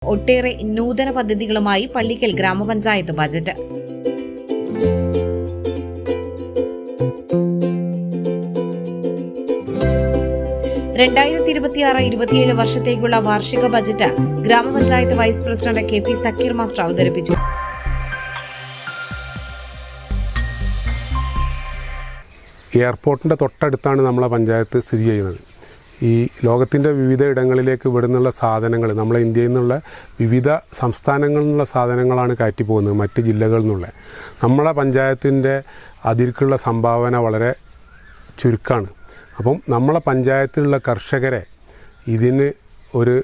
ഒട്ടേറെ നൂതന പദ്ധതികളുമായി പള്ളിക്കൽ ഗ്രാമപഞ്ചായത്ത് ബജറ്റ്. വർഷത്തേക്കുള്ള വാർഷിക ബജറ്റ് ഗ്രാമപഞ്ചായത്ത് vice president KP Zakir master അവതരിപ്പിച്ചു. എയർപോർട്ടിൻ്റെ തൊട്ടടുത്താണ് നമ്മളെ പഞ്ചായത്ത് സ്ഥിതി ചെയ്യുന്നത്. ഈ ലോകത്തിൻ്റെ വിവിധ ഇടങ്ങളിലേക്ക് ഇവിടുന്നുള്ള സാധനങ്ങൾ, നമ്മളെ ഇന്ത്യയിൽ നിന്നുള്ള വിവിധ സംസ്ഥാനങ്ങളിൽ നിന്നുള്ള സാധനങ്ങളാണ് കയറ്റി പോകുന്നത്, മറ്റ് ജില്ലകളിൽ നിന്നുള്ള. നമ്മളെ പഞ്ചായത്തിൻ്റെ അതിർക്കുള്ള സംഭാവന വളരെ ചുരുക്കമാണ്. അപ്പം നമ്മളെ പഞ്ചായത്തിലുള്ള കർഷകരെ ഇതിന് ഒരു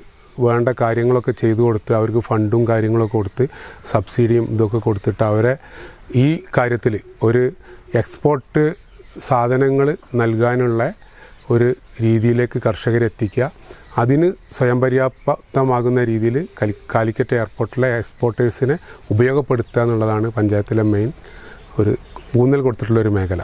വേണ്ട കാര്യങ്ങളൊക്കെ ചെയ്തു കൊടുത്ത് അവർക്ക് ഫണ്ടും കാര്യങ്ങളൊക്കെ കൊടുത്ത് സബ്സിഡിയും ഇതൊക്കെ കൊടുത്തിട്ട് അവരെ ഈ കാര്യത്തിൽ ഒരു എക്സ്പോർട്ട് സാധനങ്ങൾ നൽകാനുള്ള ഒരു രീതിയിലേക്ക് കർഷകരെ എത്തിക്കുക, അതിന് സ്വയം പര്യാപ്തമാകുന്ന രീതിയിൽ കാലിക്കറ്റ് എയർപോർട്ടിലെ എക്സ്പോർട്ടേഴ്സിനെ ഉപയോഗപ്പെടുത്തുക എന്നുള്ളതാണ് പഞ്ചായത്തിലെ മെയിൻ ഒരു ഊന്നൽ കൊടുത്തിട്ടുള്ള ഒരു മേഖല.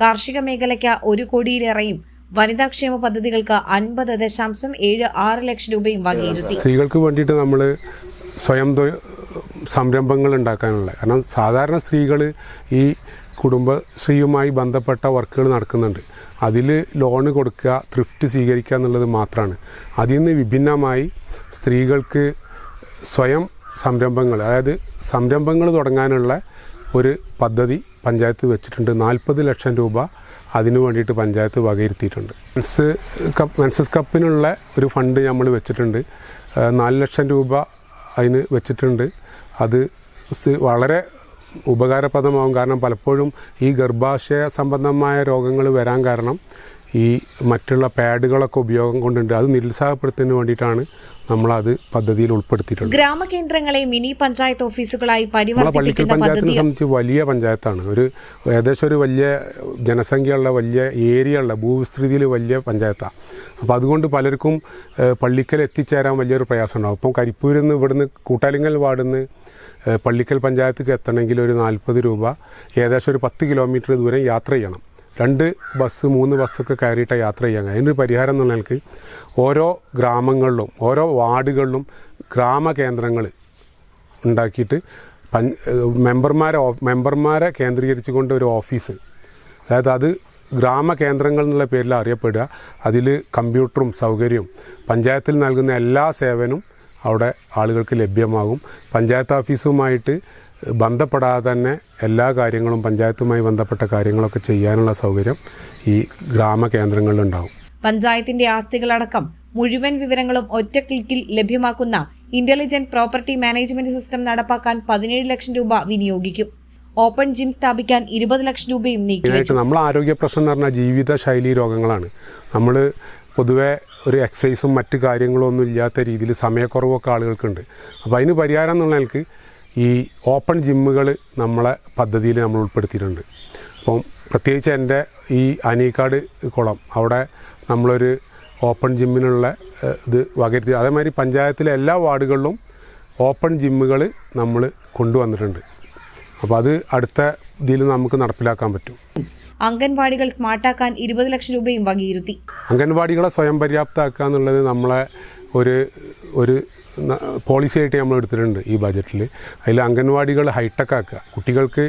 കാർഷിക മേഖലയ്ക്ക് 1 കോടിയിലേറെയും വനിതാക്ഷേമ പദ്ധതികൾക്ക് 50.76 ലക്ഷം രൂപയും വകയിരുത്തി. സ്ത്രീകൾക്ക് വേണ്ടിയിട്ട് നമ്മൾ സ്വയം സംരംഭങ്ങൾ ഉണ്ടാക്കാനുള്ള, കാരണം സാധാരണ സ്ത്രീകൾ ഈ കുടുംബശ്രീയുമായി ബന്ധപ്പെട്ട വർക്കുകൾ നടക്കുന്നുണ്ട്. അതിൽ ലോണ് കൊടുക്കുക, ത്രിഫ്റ്റ് സ്വീകരിക്കുക എന്നുള്ളത് മാത്രമാണ്. അതിൽ നിന്ന് വിഭിന്നമായി സ്ത്രീകൾക്ക് സ്വയം സംരംഭങ്ങൾ, അതായത് സംരംഭങ്ങൾ തുടങ്ങാനുള്ള ഒരു പദ്ധതി പഞ്ചായത്ത് വെച്ചിട്ടുണ്ട്. 40 ലക്ഷം രൂപ അതിനു വേണ്ടിയിട്ട് പഞ്ചായത്ത് വകയിരുത്തിയിട്ടുണ്ട്. മെൻസസ് കപ്പിനുള്ള ഒരു ഫണ്ട് നമ്മൾ വെച്ചിട്ടുണ്ട്. 4 ലക്ഷം രൂപ അതിന് വെച്ചിട്ടുണ്ട്. അത് വളരെ ഉപകാരപ്രദമാകും. കാരണം പലപ്പോഴും ഈ ഗർഭാശയ സംബന്ധമായ രോഗങ്ങൾ വരാൻ കാരണം ഈ മറ്റുള്ള പാഡുകളൊക്കെ ഉപയോഗം കൊണ്ടുണ്ട്. അത് നിരുത്സാഹപ്പെടുത്തുന്നതിന് വേണ്ടിയിട്ടാണ് നമ്മളത് പദ്ധതിയിൽ ഉൾപ്പെടുത്തിയിട്ടുള്ളത്. ഗ്രാമകേന്ദ്രങ്ങളെ മിനി പഞ്ചായത്ത് ഓഫീസുകളായി പള്ളിക്കൽ പഞ്ചായത്തിനെ സംബന്ധിച്ച് വലിയ പഞ്ചായത്താണ്. ഏകദേശം ഒരു വലിയ ജനസംഖ്യയുള്ള, വലിയ ഏരിയ ഉള്ള, ഭൂവിസ്തൃതിയിൽ വലിയ പഞ്ചായത്താണ്. അപ്പോൾ അതുകൊണ്ട് പലർക്കും പള്ളിക്കൽ എത്തിച്ചേരാൻ വലിയൊരു പ്രയാസം ഉണ്ടാകും. ഇപ്പം കരിപ്പൂരിൽ നിന്ന്, ഇവിടുന്ന് കൂട്ടാലിങ്ങൽ വാർഡിൽ നിന്ന് പള്ളിക്കൽ പഞ്ചായത്തേക്ക് എത്തണമെങ്കിൽ ഒരു 40 രൂപ, ഏകദേശം ഒരു 10 കിലോമീറ്റർ ദൂരം യാത്ര ചെയ്യണം. 2 ബസ് 3 ബസ്സൊക്കെ കയറിയിട്ട് യാത്ര ചെയ്യാൻ. അതിൻ്റെ പരിഹാരം എന്ന് പറഞ്ഞാൽ ഓരോ ഗ്രാമങ്ങളിലും ഓരോ വാർഡുകളിലും ഗ്രാമകേന്ദ്രങ്ങൾ ഉണ്ടാക്കിയിട്ട് മെമ്പർമാരെ കേന്ദ്രീകരിച്ചുകൊണ്ട് ഒരു ഓഫീസ്, അതായത് അത് ഗ്രാമകേന്ദ്രങ്ങൾ എന്നുള്ള പേരിൽ അറിയപ്പെടുക. അതിൽ കമ്പ്യൂട്ടറും സൗകര്യവും പഞ്ചായത്തിൽ നൽകുന്ന എല്ലാ സേവനവും അവിടെ ആളുകൾക്ക് ലഭ്യമാകും. പഞ്ചായത്ത് ഓഫീസുമായിട്ട് ബന്ധപ്പെടാതെ തന്നെ എല്ലാ കാര്യങ്ങളും, പഞ്ചായത്തുമായി ബന്ധപ്പെട്ട കാര്യങ്ങളൊക്കെ ചെയ്യാനുള്ള സൗകര്യം ഈ ഗ്രാമകേന്ദ്രങ്ങളിലുണ്ടാകും. പഞ്ചായത്തിന്റെ ആസ്തികളടക്കം മുഴുവൻ വിവരങ്ങളും ഒറ്റ ക്ലിക്കിൽ ലഭ്യമാക്കുന്ന ഇന്റലിജന്റ് പ്രോപ്പർട്ടി മാനേജ്മെന്റ് സിസ്റ്റം നടപ്പാക്കാൻ 17 ലക്ഷം രൂപ വിനിയോഗിക്കും. ഓപ്പൺ ജിം സ്ഥാപിക്കാൻ 20 ലക്ഷം രൂപയും നീക്കിവെച്ചു. നമ്മൾ ആരോഗ്യ പ്രശ്നം എന്ന് പറഞ്ഞാൽ ജീവിതശൈലി രോഗങ്ങളാണ്. നമ്മൾ പൊതുവെ ഒരു എക്സസൈസും മറ്റു കാര്യങ്ങളോ ഒന്നും ഇല്ലാത്ത രീതിയിൽ സമയക്കുറവൊക്കെ ആളുകൾക്കുണ്ട്. അപ്പോൾ അതിന് പരിഹാരം എന്നുള്ള നിലക്ക് ഈ ഓപ്പൺ ജിമ്മുകൾ നമ്മളെ പദ്ധതിയിൽ നമ്മൾ ഉൾപ്പെടുത്തിയിട്ടുണ്ട്. അപ്പം പ്രത്യേകിച്ച് എൻ്റെ ഈ അനീക്കാട് കുളം, അവിടെ നമ്മളൊരു ഓപ്പൺ ജിമ്മിനുള്ള ഇത് വകയിരുത്തി. അതേമാതിരി പഞ്ചായത്തിലെ എല്ലാ വാർഡുകളിലും ഓപ്പൺ ജിമ്മുകൾ നമ്മൾ കൊണ്ടുവന്നിട്ടുണ്ട്. അപ്പോൾ അത് അടുത്ത ഇതിൽ നമുക്ക് നടപ്പിലാക്കാൻ പറ്റും. അംഗൻവാടികൾ സ്മാർട്ടാക്കാൻ 20 ലക്ഷം രൂപയും വകയിരുത്തി. അംഗൻവാടികളെ സ്വയം പര്യാപ്തമാക്കുക എന്നുള്ളത് നമ്മളെ ഒരു പോളിസിയായിട്ട് നമ്മൾ എടുത്തിട്ടുണ്ട് ഈ ബജറ്റിൽ. അതിൽ അംഗൻവാടികൾ ഹൈടെക് ആക്കുക, കുട്ടികൾക്ക്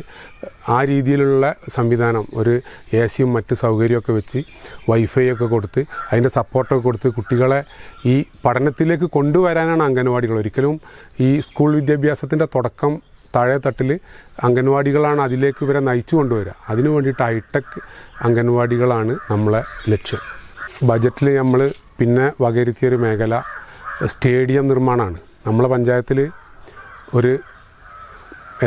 ആ രീതിയിലുള്ള സംവിധാനം, ഒരു AC-യും മറ്റ് സൗകര്യമൊക്കെ വെച്ച് വൈഫൈ ഒക്കെ കൊടുത്ത് അതിൻ്റെ സപ്പോർട്ടൊക്കെ കൊടുത്ത് കുട്ടികളെ ഈ പഠനത്തിലേക്ക് കൊണ്ടുവരാനാണ് അംഗൻവാടികൾ. ഒരിക്കലും ഈ സ്കൂൾ വിദ്യാഭ്യാസത്തിൻ്റെ തുടക്കം താഴെ തട്ടിൽ അംഗൻവാടികളാണ് അതിലേക്ക് ഇവരെ നയിച്ചു കൊണ്ടുവരിക. അതിനു വേണ്ടിയിട്ട് ഹൈടെക് അംഗൻവാടികളാണ് നമ്മളെ ലക്ഷ്യം. ബജറ്റിൽ നമ്മൾ പിന്നെ വകയിരുത്തിയൊരു മേഖല സ്റ്റേഡിയം നിർമ്മാണമാണ്. നമ്മളെ പഞ്ചായത്തിൽ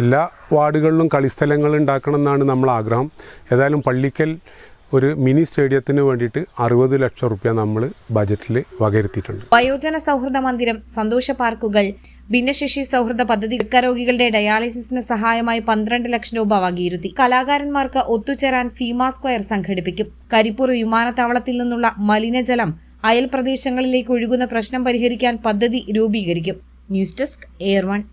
എല്ലാ വാർഡുകളിലും കളിസ്ഥലങ്ങൾ ഉണ്ടാക്കണം എന്നാണ് നമ്മളെ ആഗ്രഹം. ഏതായാലും പള്ളിക്കൽ ഒരു മിനി സ്റ്റേഡിയത്തിന് വേണ്ടിയിട്ട് 60 ലക്ഷം രൂപ നമ്മൾ ബജറ്റിൽ വകയിരുത്തിയിട്ടുണ്ട്. വയോജന സൗഹൃദ മന്ദിരം, സന്തോഷ പാർക്കുകൾ, ഭിന്നശേഷി സൗഹൃദ പദ്ധതി, രോഗികളുടെ ഡയാലിസിസിന് സഹായമായി 12 ലക്ഷം രൂപ വകയിരുത്തി. കലാകാരന്മാർക്ക് ഒത്തുചേരാൻ ഫീമ സ്ക്വയർ സംഘടിപ്പിക്കും. കരിപ്പൂർ വിമാനത്താവളത്തിൽ നിന്നുള്ള മലിനജലം അയൽ പ്രദേശങ്ങളിലേക്ക് ഒഴുകുന്ന പ്രശ്നം പരിഹരിക്കാൻ പദ്ധതി രൂപീകരിക്കും. News desk, air 1.